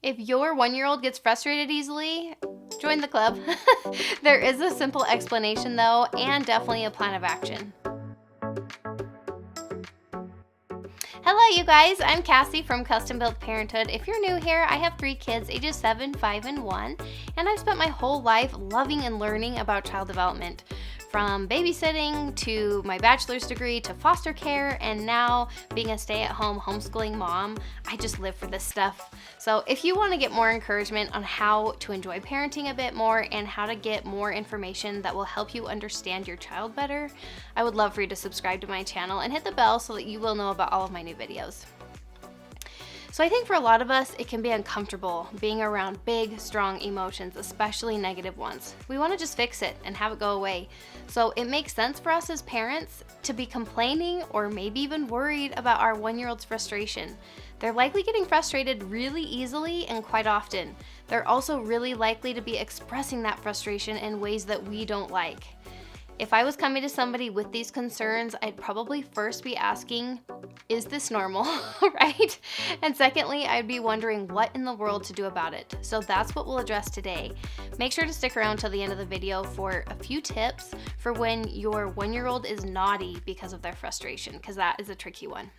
If your 1-year-old gets frustrated easily, join the club. There is a simple explanation though, and definitely a plan of action. Hello you guys, I'm Cassie from Custom Built Parenthood. If you're new here, I have 3 kids ages 7, 5, and 1, and I've spent my whole life loving and learning about child development. From babysitting to my bachelor's degree to foster care, and now being a stay-at-home homeschooling mom, I just live for this stuff. So if you want to get more encouragement on how to enjoy parenting a bit more and how to get more information that will help you understand your child better, I would love for you to subscribe to my channel and hit the bell so that you will know about all of my new videos. So I think for a lot of us, it can be uncomfortable being around big, strong emotions, especially negative ones. We want to just fix it and have it go away. So it makes sense for us as parents to be complaining or maybe even worried about our 1-year-old's frustration. They're likely getting frustrated really easily and quite often. They're also really likely to be expressing that frustration in ways that we don't like. If I was coming to somebody with these concerns, I'd probably first be asking, is this normal, right? And secondly, I'd be wondering what in the world to do about it. So that's what we'll address today. Make sure to stick around till the end of the video for a few tips for when your 1-year-old is naughty because of their frustration, because that is a tricky one.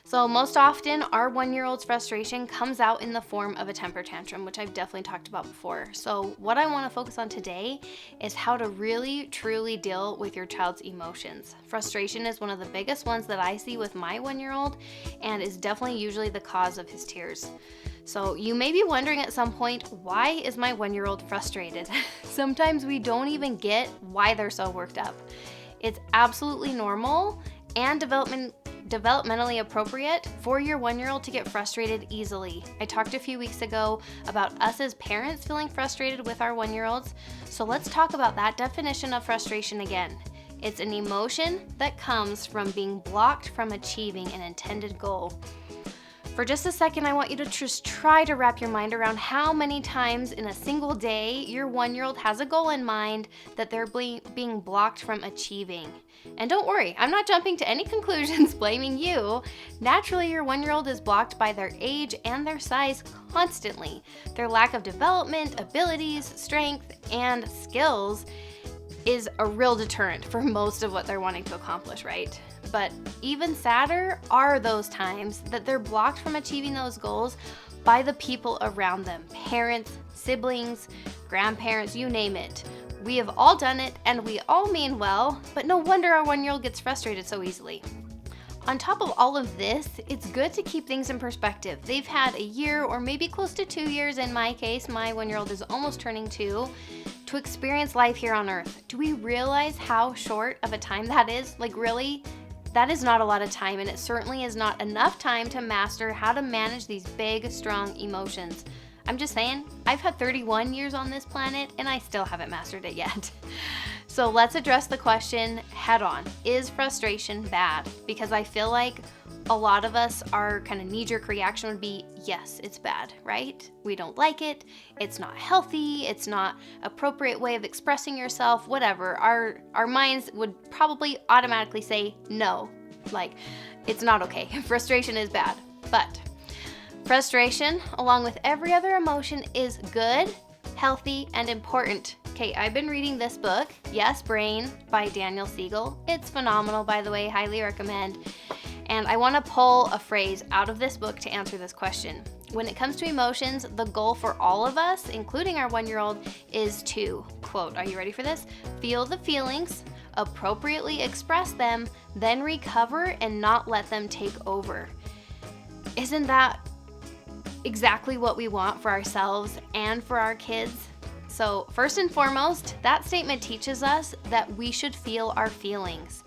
So most often, our 1-year-old's frustration comes out in the form of a temper tantrum, which I've definitely talked about before. So what I want to focus on today is how to really, truly deal with your child's emotions. Frustration is one of the biggest ones that I see with my 1-year-old and is definitely usually the cause of his tears. So you may be wondering at some point, why is my 1-year-old frustrated? Sometimes we don't even get why they're so worked up. It's absolutely normal and developmentally appropriate for your 1-year-old to get frustrated easily. I talked a few weeks ago about us as parents feeling frustrated with our 1-year-olds, so let's talk about that definition of frustration again. It's an emotion that comes from being blocked from achieving an intended goal. For just a second, I want you to just try to wrap your mind around how many times in a single day your 1-year-old has a goal in mind that they're being blocked from achieving. And don't worry, I'm not jumping to any conclusions blaming you. Naturally, your 1-year-old is blocked by their age and their size constantly. Their lack of development, abilities, strength, and skills is a real deterrent for most of what they're wanting to accomplish, right? But even sadder are those times that they're blocked from achieving those goals by the people around them. Parents, siblings, grandparents, you name it. We have all done it and we all mean well, but no wonder our 1-year-old gets frustrated so easily. On top of all of this, it's good to keep things in perspective. They've had a year or maybe close to 2 years in my case, my 1-year-old is almost turning 2, to experience life here on earth. Do we realize how short of a time that is? Like really? That is not a lot of time, and it certainly is not enough time to master how to manage these big, strong emotions. I'm just saying, I've had 31 years on this planet, and I still haven't mastered it yet. So let's address the question head on. Is frustration bad? Because I feel like a lot of us, our kind of knee-jerk reaction would be, yes, it's bad, right? We don't like it. It's not healthy. It's not appropriate way of expressing yourself, whatever. Our minds would probably automatically say no, like it's not okay. Frustration is bad. But frustration, along with every other emotion, is good, healthy, and important. Okay, I've been reading this book, Yes, Brain, by Daniel Siegel. It's phenomenal, by the way, highly recommend. And I want to pull a phrase out of this book to answer this question. When it comes to emotions, the goal for all of us, including our 1-year-old, is to, quote, are you ready for this? Feel the feelings, appropriately express them, then recover and not let them take over. Isn't that exactly what we want for ourselves and for our kids? So first and foremost, that statement teaches us that we should feel our feelings.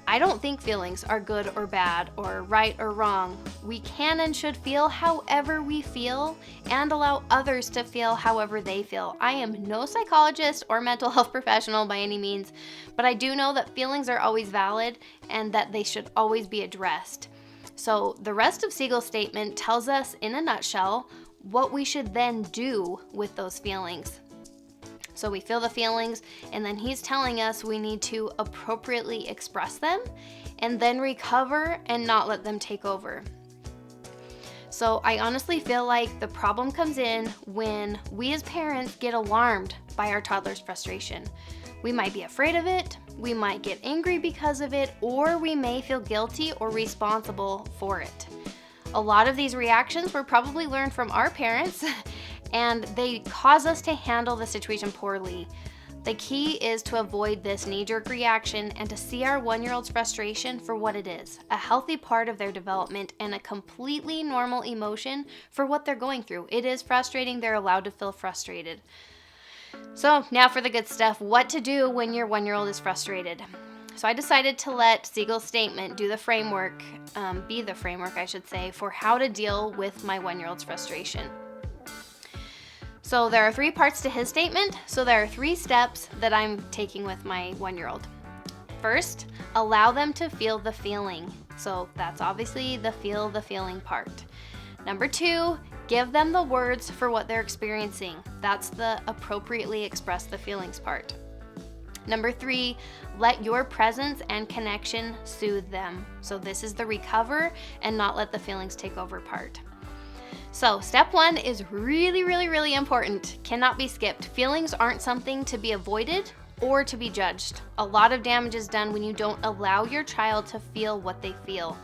I don't think feelings are good or bad or right or wrong. We can and should feel however we feel and allow others to feel however they feel. I am no psychologist or mental health professional by any means, but I do know that feelings are always valid and that they should always be addressed. So the rest of Siegel's statement tells us in a nutshell what we should then do with those feelings. So we feel the feelings, and then he's telling us we need to appropriately express them and then recover and not let them take over. So I honestly feel like the problem comes in when we as parents get alarmed by our toddler's frustration. We might be afraid of it, we might get angry because of it, or we may feel guilty or responsible for it. A lot of these reactions were probably learned from our parents, and they cause us to handle the situation poorly. The key is to avoid this knee-jerk reaction and to see our 1-year-old's frustration for what it is, a healthy part of their development and a completely normal emotion for what they're going through. It is frustrating, they're allowed to feel frustrated. So now for the good stuff, what to do when your 1-year-old is frustrated. So I decided to let Siegel's statement be the framework, I should say, for how to deal with my 1-year-old's frustration. So there are 3 parts to his statement, so there are 3 steps that I'm taking with my 1-year-old. First, allow them to feel the feeling. So that's obviously the feel the feeling part. Number 2, give them the words for what they're experiencing. That's the appropriately express the feelings part. Number 3, let your presence and connection soothe them. So this is the recover and not let the feelings take over part. So step 1 is really important. Cannot be skipped. Feelings aren't something to be avoided or to be judged. A lot of damage is done when you don't allow your child to feel what they feel.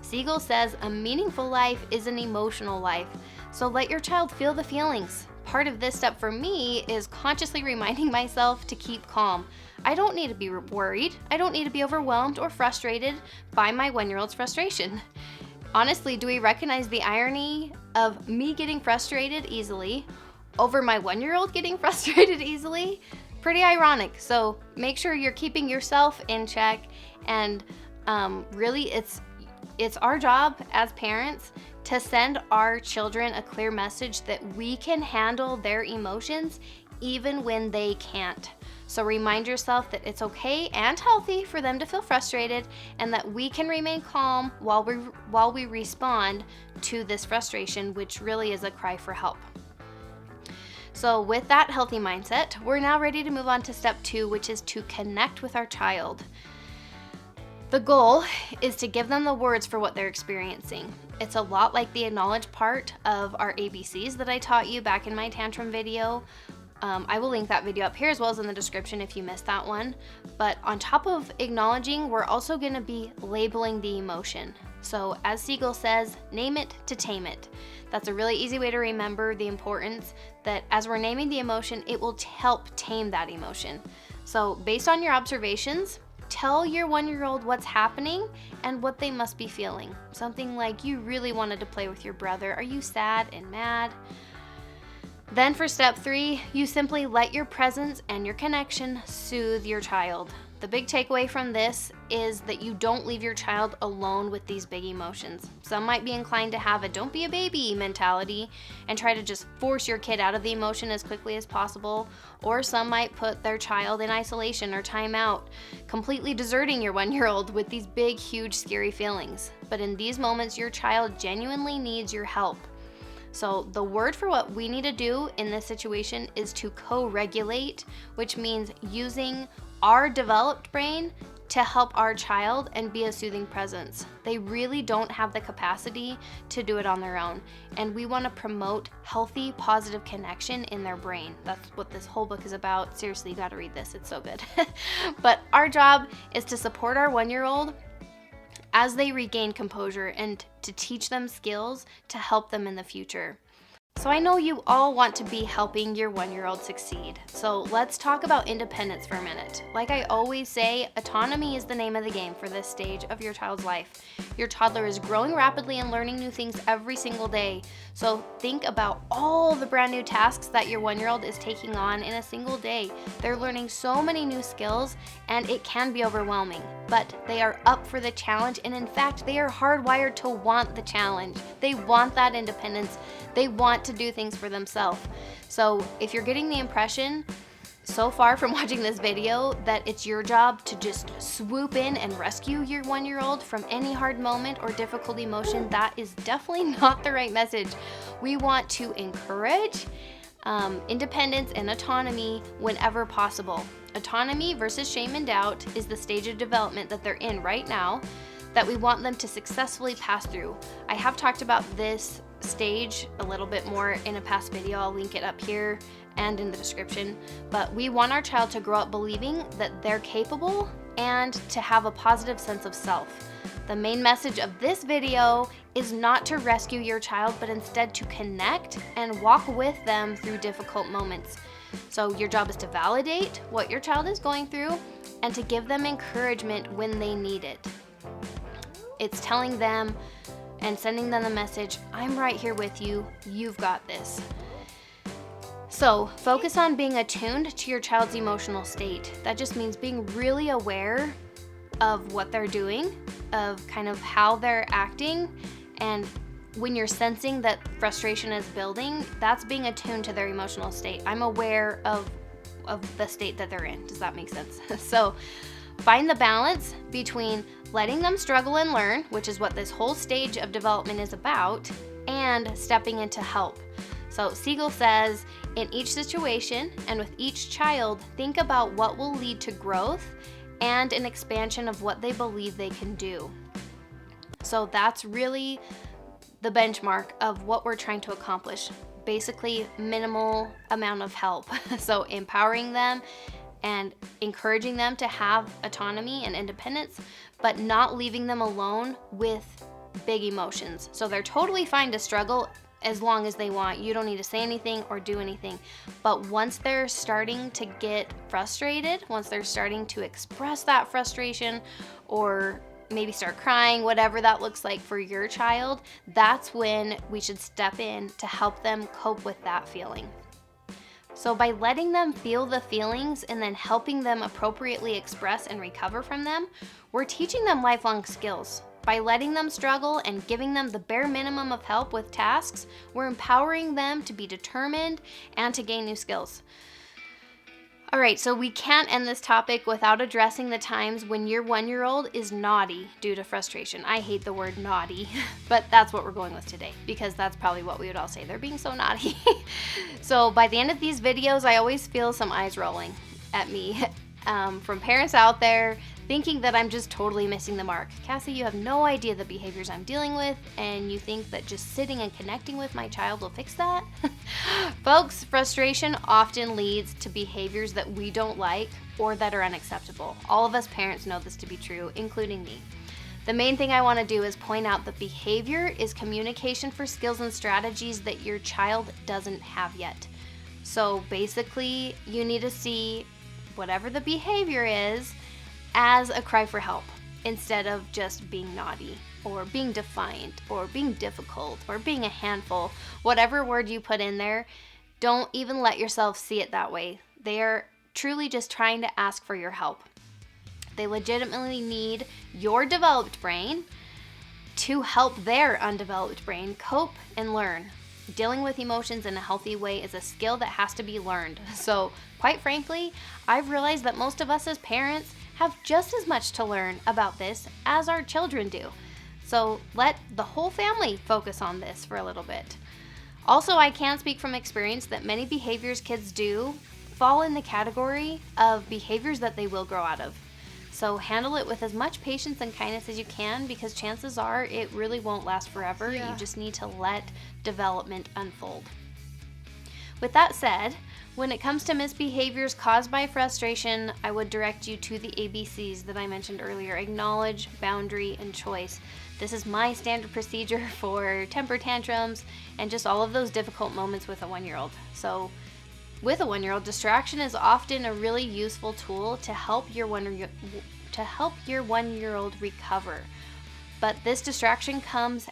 Siegel says a meaningful life is an emotional life. So let your child feel the feelings. Part of this step for me is consciously reminding myself to keep calm. I don't need to be worried. I don't need to be overwhelmed or frustrated by my 1-year-old's frustration. Honestly, do we recognize the irony of me getting frustrated easily over my 1-year-old getting frustrated easily? Pretty ironic. So make sure you're keeping yourself in check, and really it's our job as parents to send our children a clear message that we can handle their emotions even when they can't. So remind yourself that it's okay and healthy for them to feel frustrated, and that we can remain calm while we respond to this frustration, which really is a cry for help. So with that healthy mindset, we're now ready to move on to step 2, which is to connect with our child. The goal is to give them the words for what they're experiencing. It's a lot like the acknowledge part of our ABCs that I taught you back in my tantrum video. I will link that video up here as well as in the description if you missed that one. But on top of acknowledging, we're also going to be labeling the emotion. So as Siegel says, name it to tame it. That's a really easy way to remember the importance that as we're naming the emotion, it will help tame that emotion. So based on your observations, tell your 1-year-old what's happening and what they must be feeling. Something like, you really wanted to play with your brother. Are you sad and mad? Then for step 3, you simply let your presence and your connection soothe your child. The big takeaway from this is that you don't leave your child alone with these big emotions. Some might be inclined to have a don't be a baby mentality and try to just force your kid out of the emotion as quickly as possible, or some might put their child in isolation or timeout, completely deserting your 1-year-old with these big, huge, scary feelings. But in these moments, your child genuinely needs your help. So the word for what we need to do in this situation is to co-regulate, which means using our developed brain to help our child and be a soothing presence. They really don't have the capacity to do it on their own. And we want to promote healthy, positive connection in their brain. That's what this whole book is about. Seriously, you got to read this. It's so good. But our job is to support our 1-year-old as they regain composure and to teach them skills to help them in the future. So I know you all want to be helping your 1-year-old succeed. So let's talk about independence for a minute. Like I always say, autonomy is the name of the game for this stage of your child's life. Your toddler is growing rapidly and learning new things every single day. So think about all the brand new tasks that your 1-year-old is taking on in a single day. They're learning so many new skills and it can be overwhelming, but they are up for the challenge, and in fact, they are hardwired to want the challenge. They want that independence. They want to do things for themselves. So if you're getting the impression so far from watching this video that it's your job to just swoop in and rescue your 1-year-old from any hard moment or difficult emotion, that is definitely not the right message. We want to encourage independence and autonomy whenever possible. Autonomy versus shame and doubt is the stage of development that they're in right now that we want them to successfully pass through. I have talked about this stage a little bit more in a past video. I'll link it up here and in the description. But we want our child to grow up believing that they're capable and to have a positive sense of self. The main message of this video is not to rescue your child, but instead to connect and walk with them through difficult moments. So your job is to validate what your child is going through and to give them encouragement when they need it. It's telling them and sending them the message, I'm right here with you, you've got this. So focus on being attuned to your child's emotional state. That just means being really aware of what they're doing, of kind of how they're acting, and when you're sensing that frustration is building, that's being attuned to their emotional state. I'm aware of the state that they're in. Does that make sense? So find the balance between letting them struggle and learn, which is what this whole stage of development is about, and stepping in to help. So Siegel says, in each situation and with each child, think about what will lead to growth and an expansion of what they believe they can do. So that's really the benchmark of what we're trying to accomplish. Basically, minimal amount of help. So empowering them and encouraging them to have autonomy and independence, but not leaving them alone with big emotions. So they're totally fine to struggle as long as they want. You don't need to say anything or do anything. But once they're starting to get frustrated, once they're starting to express that frustration or maybe start crying, whatever that looks like for your child, that's when we should step in to help them cope with that feeling. So by letting them feel the feelings and then helping them appropriately express and recover from them, we're teaching them lifelong skills. By letting them struggle and giving them the bare minimum of help with tasks, we're empowering them to be determined and to gain new skills. All right, so we can't end this topic without addressing the times when your 1-year-old is naughty due to frustration. I hate the word naughty, but that's what we're going with today because that's probably what we would all say. They're being so naughty. So by the end of these videos, I always feel some eyes rolling at me from parents out there thinking that I'm just totally missing the mark. Cassie, you have no idea the behaviors I'm dealing with, and you think that just sitting and connecting with my child will fix that? Folks, frustration often leads to behaviors that we don't like or that are unacceptable. All of us parents know this to be true, including me. The main thing I want to do is point out that behavior is communication for skills and strategies that your child doesn't have yet. So basically, you need to see whatever the behavior is as a cry for help instead of just being naughty or being defiant or being difficult or being a handful. Whatever word you put in there, don't even let yourself see it that way. They are truly just trying to ask for your help. They legitimately need your developed brain to help their undeveloped brain cope and learn. Dealing with emotions in a healthy way is a skill that has to be learned. So, quite frankly, I've realized that most of us as parents have just as much to learn about this as our children do. So let the whole family focus on this for a little bit. Also, I can speak from experience that many behaviors kids do fall in the category of behaviors that they will grow out of. So handle it with as much patience and kindness as you can, because chances are it really won't last forever. You just need to let development unfold. With that said, when it comes to misbehaviors caused by frustration, I would direct you to the ABCs that I mentioned earlier: acknowledge, boundary, and choice. This is my standard procedure for temper tantrums and just all of those difficult moments with a 1-year-old. So with a 1-year-old, distraction is often a really useful tool to help your 1-year-old recover. But this distraction comes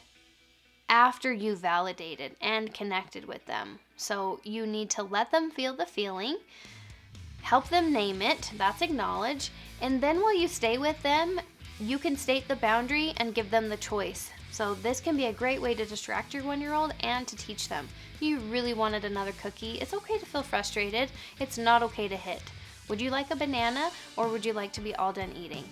after you validated and connected with them. So you need to let them feel the feeling, help them name it, that's acknowledge, and then while you stay with them, you can state the boundary and give them the choice. So this can be a great way to distract your 1-year-old and to teach them. You really wanted another cookie. It's okay to feel frustrated. It's not okay to hit. Would you like a banana, or would you like to be all done eating?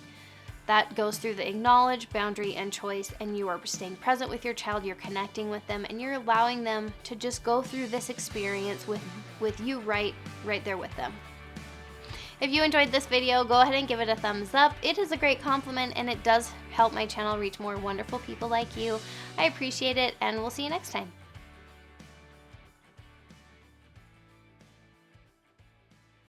That goes through the acknowledge, boundary, and choice, and you are staying present with your child, you're connecting with them, and you're allowing them to just go through this experience with you right there with them. If you enjoyed this video, go ahead and give it a thumbs up. It is a great compliment, and it does help my channel reach more wonderful people like you. I appreciate it, and we'll see you next time.